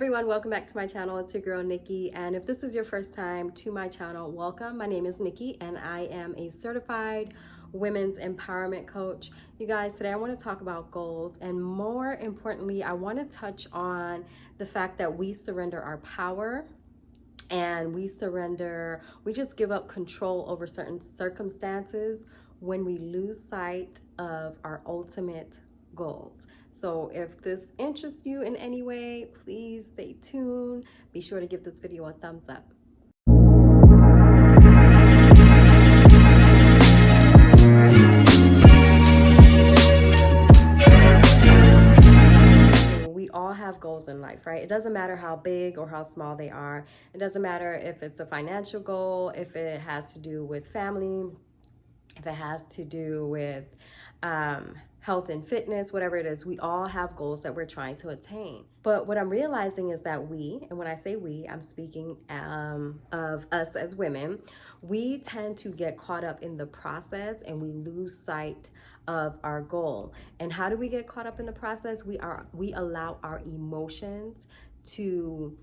Everyone, welcome back to my channel. It's your girl Nikki, and if this is your first time to my channel, welcome. My name is Nikki and I am a certified women's empowerment coach. You guys, today I want to talk about goals, and more importantly, I want to touch on the fact that we surrender our power and we just give up control over certain circumstances when we lose sight of our ultimate goals. So if this interests you in any way, please stay tuned. Be sure to give this video a thumbs up. We all have goals in life, right? It doesn't matter how big or how small they are. It doesn't matter if it's a financial goal, if it has to do with family, if it has to do with health and fitness, whatever it is, we all have goals that we're trying to attain. But what I'm realizing is that and when I say we, I'm speaking of us as women, we tend to get caught up in the process and we lose sight of our goal. And how do we get caught up in the process? We allow our emotions to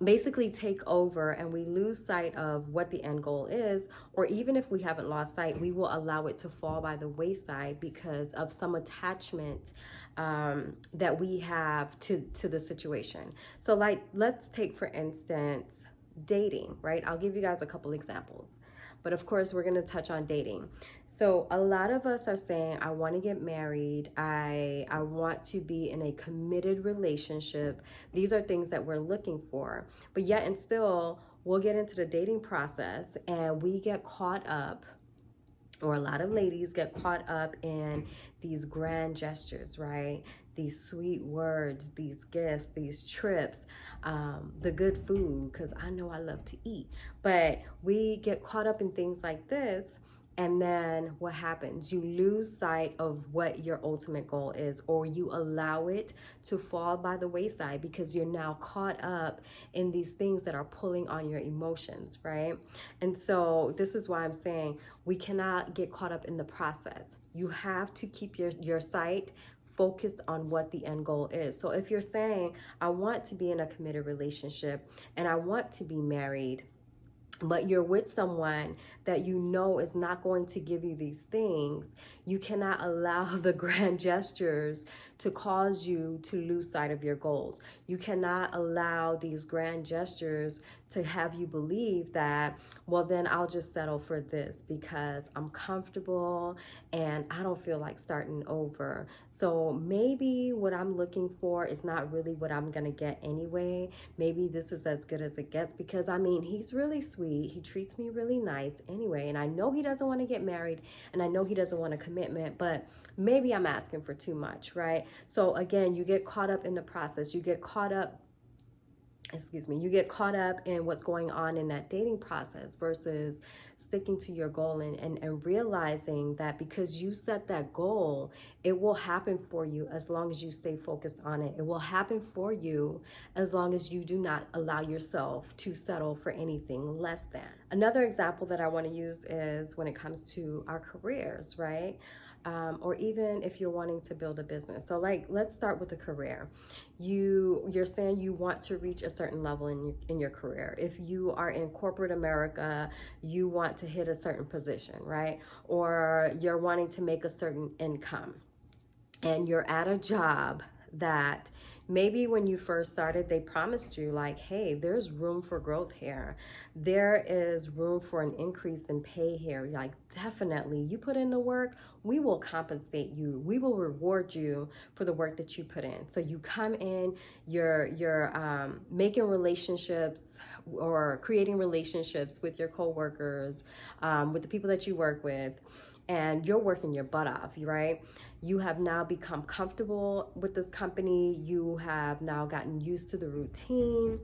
basically take over, and we lose sight of what the end goal is. Or even if we haven't lost sight, we will allow it to fall by the wayside because of some attachment that we have to the situation. So like, let's take for instance dating, right? I'll give you guys a couple examples, but of course we're going to touch on dating. So a lot of us are saying, I want to get married. I want to be in a committed relationship. These are things that we're looking for. But yet and still, we'll get into the dating process and we get caught up, or a lot of ladies get caught up in these grand gestures, right? These sweet words, these gifts, these trips, the good food, because I know I love to eat. But we get caught up in things like this. And then what happens? You lose sight of what your ultimate goal is, or you allow it to fall by the wayside because you're now caught up in these things that are pulling on your emotions, right? And so this is why I'm saying we cannot get caught up in the process. You have to keep your sight focused on what the end goal is. So if you're saying, I want to be in a committed relationship and I want to be married, but you're with someone that you know is not going to give you these things, you cannot allow the grand gestures to cause you to lose sight of your goals. You cannot allow these grand gestures to have you believe that, well, then I'll just settle for this because I'm comfortable and I don't feel like starting over. So maybe what I'm looking for is not really what I'm gonna get anyway. Maybe this is as good as it gets, because I mean, he's really sweet. He treats me really nice anyway. And I know he doesn't want to get married and I know he doesn't want a commitment, but maybe I'm asking for too much, right? So again, you get caught up in the process. You get caught up in what's going on in that dating process versus sticking to your goal and realizing that because you set that goal, it will happen for you as long as you stay focused on it. It will happen for you as long as you do not allow yourself to settle for anything less than. Another example that I want to use is when it comes to our careers, right? Or even if you're wanting to build a business. So like, let's start with a career. You're saying you want to reach a certain level in your career. If you are in corporate America, you want to hit a certain position, right? Or you're wanting to make a certain income and you're at a job that maybe when you first started, they promised you like, hey, there's room for growth here. There is room for an increase in pay here. Like, definitely, you put in the work, we will compensate you. We will reward you for the work that you put in. So you come in, you're making relationships or creating relationships with your coworkers, with the people that you work with, and you're working your butt off, right? You have now become comfortable with this company. You have now gotten used to the routine,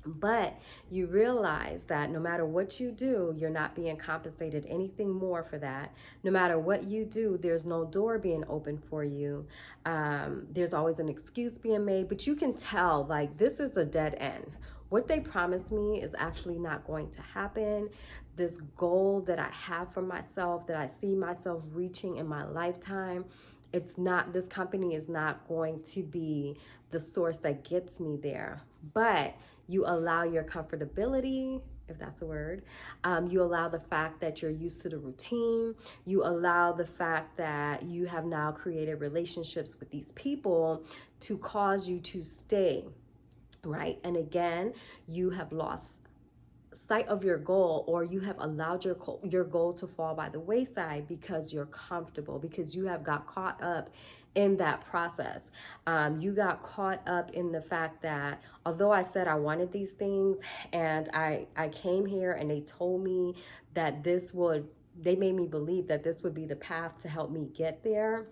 but you realize that no matter what you do, you're not being compensated anything more for that. No matter what you do, there's no door being open for you. There's always an excuse being made, but you can tell like this is a dead end. What they promised me is actually not going to happen. This goal that I have for myself, that I see myself reaching in my lifetime, this company is not going to be the source that gets me there. But you allow your comfortability, if that's a word, you allow the fact that you're used to the routine, you allow the fact that you have now created relationships with these people to cause you to stay, right? And again, you have lost sight of your goal, or you have allowed your goal to fall by the wayside because you're comfortable, because you have got caught up in that process. You got caught up in the fact that although I said I wanted these things, and I came here and they told me that they made me believe that this would be the path to help me get there,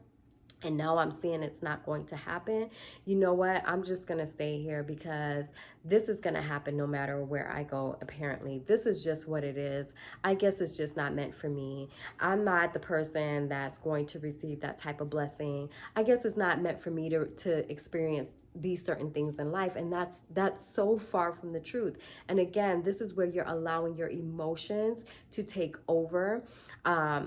and now I'm seeing it's not going to happen. You know what? I'm just going to stay here because this is going to happen no matter where I go, apparently. This is just what it is. I guess it's just not meant for me. I'm not the person that's going to receive that type of blessing. I guess it's not meant for me to experience these certain things in life, and that's so far from the truth. And again, this is where you're allowing your emotions to take over.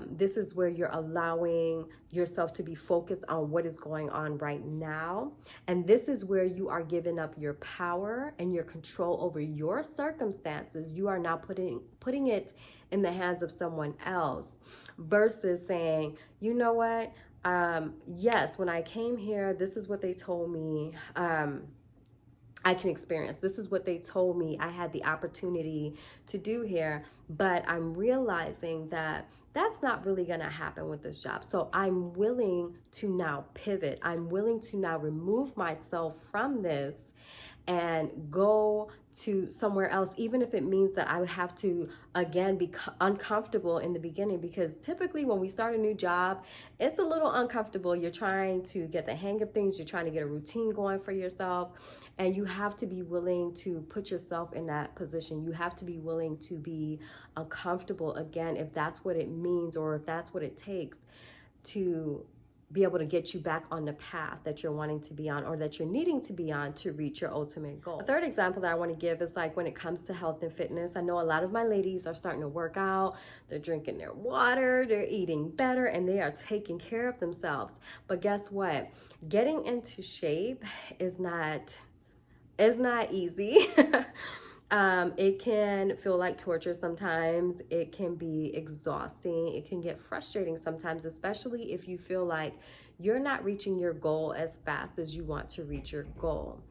This is where you're allowing yourself to be focused on what is going on right now, and this is where you are giving up your power and your control over your circumstances. You are now putting it in the hands of someone else, versus saying, you know what, yes, when I came here, this is what they told me I can experience. This is what they told me I had the opportunity to do here, but I'm realizing that that's not really going to happen with this job. So I'm willing to now pivot. I'm willing to now remove myself from this and go to somewhere else, even if it means that I would have to, again, be uncomfortable in the beginning, because typically when we start a new job, it's a little uncomfortable. You're trying to get the hang of things. You're trying to get a routine going for yourself, and you have to be willing to put yourself in that position. You have to be willing to be uncomfortable, again, if that's what it means, or if that's what it takes to be able to get you back on the path that you're wanting to be on, or that you're needing to be on to reach your ultimate goal. The third example that I want to give is like when it comes to health and fitness. I know a lot of my ladies are starting to work out, they're drinking their water, they're eating better, and they are taking care of themselves. But guess what? Getting into shape is not easy. It can feel like torture sometimes. It can be exhausting. It can get frustrating sometimes, especially if you feel like you're not reaching your goal as fast as you want to reach your goal.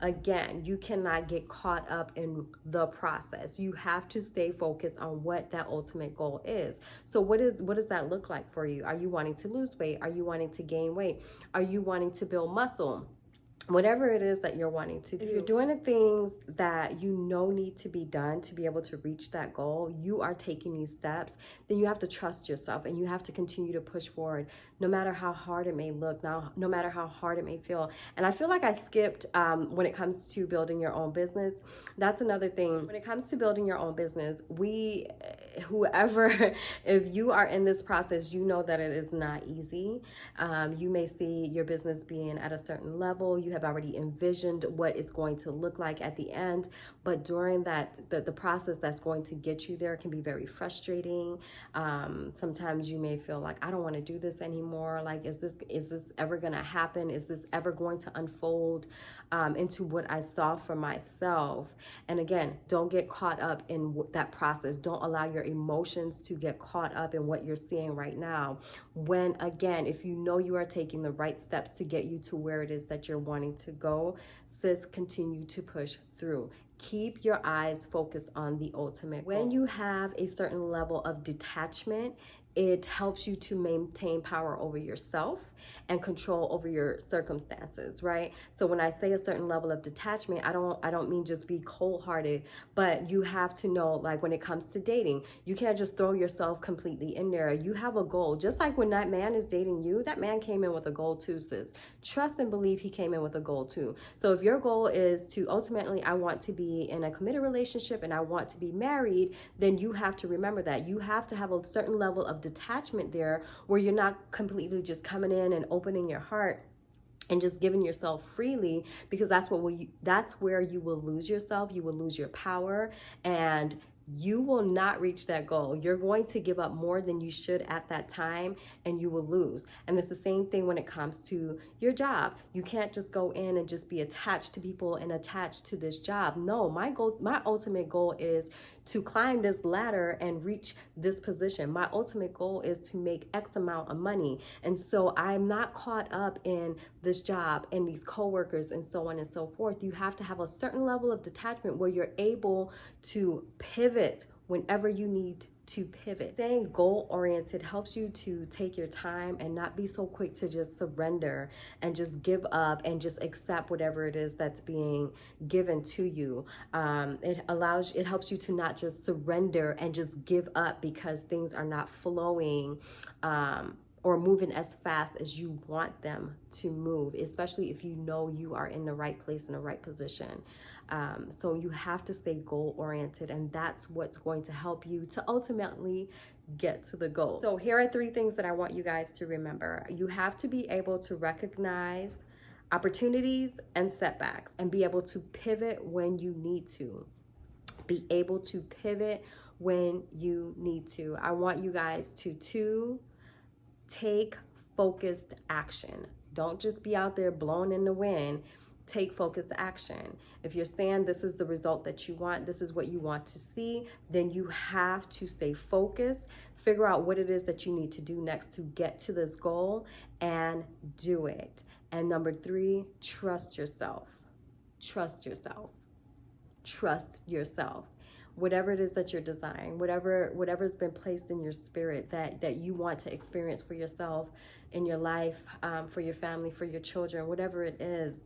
Again, you cannot get caught up in the process. You have to stay focused on what that ultimate goal is. So what does that look like for you? Are you wanting to lose weight? Are you wanting to gain weight? Are you wanting to build muscle? Whatever it is that you're wanting to do. If you're doing the things that you know need to be done to be able to reach that goal, you are taking these steps, then you have to trust yourself, and you have to continue to push forward, no matter how hard it may look, no matter how hard it may feel. And I feel like I skipped when it comes to building your own business. That's another thing. When it comes to building your own business, whoever, if you are in this process, you know that it is not easy. You may see your business being at a certain level. You have already envisioned what it's going to look like at the end, but during the process that's going to get you there can be very frustrating. Sometimes you may feel like, I don't want to do this anymore. Like, is this ever going to happen? Is this ever going to unfold into what I saw for myself? And again, don't get caught up in that process. Don't allow your emotions to get caught up in what you're seeing right now. When, again, if you know you are taking the right steps to get you to where it is that you're wanting to go, sis, continue to push through. Keep your eyes focused on the ultimate goal. When you have a certain level of detachment, it helps you to maintain power over yourself and control over your circumstances, right? So when I say a certain level of detachment, I don't mean just be cold-hearted, but you have to know, like when it comes to dating, you can't just throw yourself completely in there. You have a goal. Just like when that man is dating you, that man came in with a goal too, sis. Trust and believe he came in with a goal too. So if your goal is to ultimately, I want to be in a committed relationship and I want to be married, then you have to remember that. You have to have a certain level of detachment there, where you're not completely just coming in and opening your heart and just giving yourself freely, because that's where you will lose yourself. You will lose your power, and you will not reach that goal. You're going to give up more than you should at that time, and you will lose. And it's the same thing when it comes to your job. You can't just go in and just be attached to people and attached to this job. No, my ultimate goal is to climb this ladder and reach this position. My ultimate goal is to make X amount of money. And so I'm not caught up in this job and these coworkers and so on and so forth. You have to have a certain level of detachment where you're able to pivot whenever you need to pivot. Staying goal oriented helps you to take your time and not be so quick to just surrender and just give up and just accept whatever it is that's being given to you. It helps you to not just surrender and just give up because things are not flowing or moving as fast as you want them to move, especially if you know you are in the right place, in the right position. So you have to stay goal oriented, and that's what's going to help you to ultimately get to the goal. So here are 3 things that I want you guys to remember. You have to be able to recognize opportunities and setbacks and be able to pivot when you need to. Be able to pivot when you need to. I want you guys to take focused action. Don't just be out there blowing in the wind. Take focused action. If you're saying this is the result that you want, this is what you want to see, then you have to stay focused, figure out what it is that you need to do next to get to this goal, and do it. And number 3, trust yourself. Trust yourself. Trust yourself. Whatever it is that you're desiring, whatever's been placed in your spirit that you want to experience for yourself, in your life, for your family, for your children, whatever it is,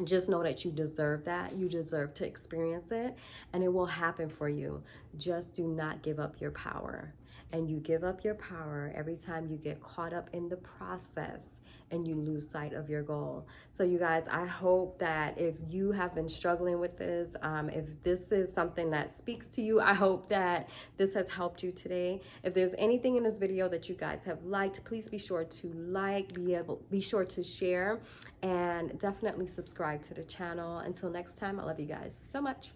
just know that you deserve that. You deserve to experience it, and it will happen for you. Just do not give up your power. And you give up your power every time you get caught up in the process and you lose sight of your goal. So you guys, I hope that if you have been struggling with this, if this is something that speaks to you, I hope that this has helped you today. If there's anything in this video that you guys have liked, please be sure to like, be sure to share, and definitely subscribe to the channel. Until next time, I love you guys so much.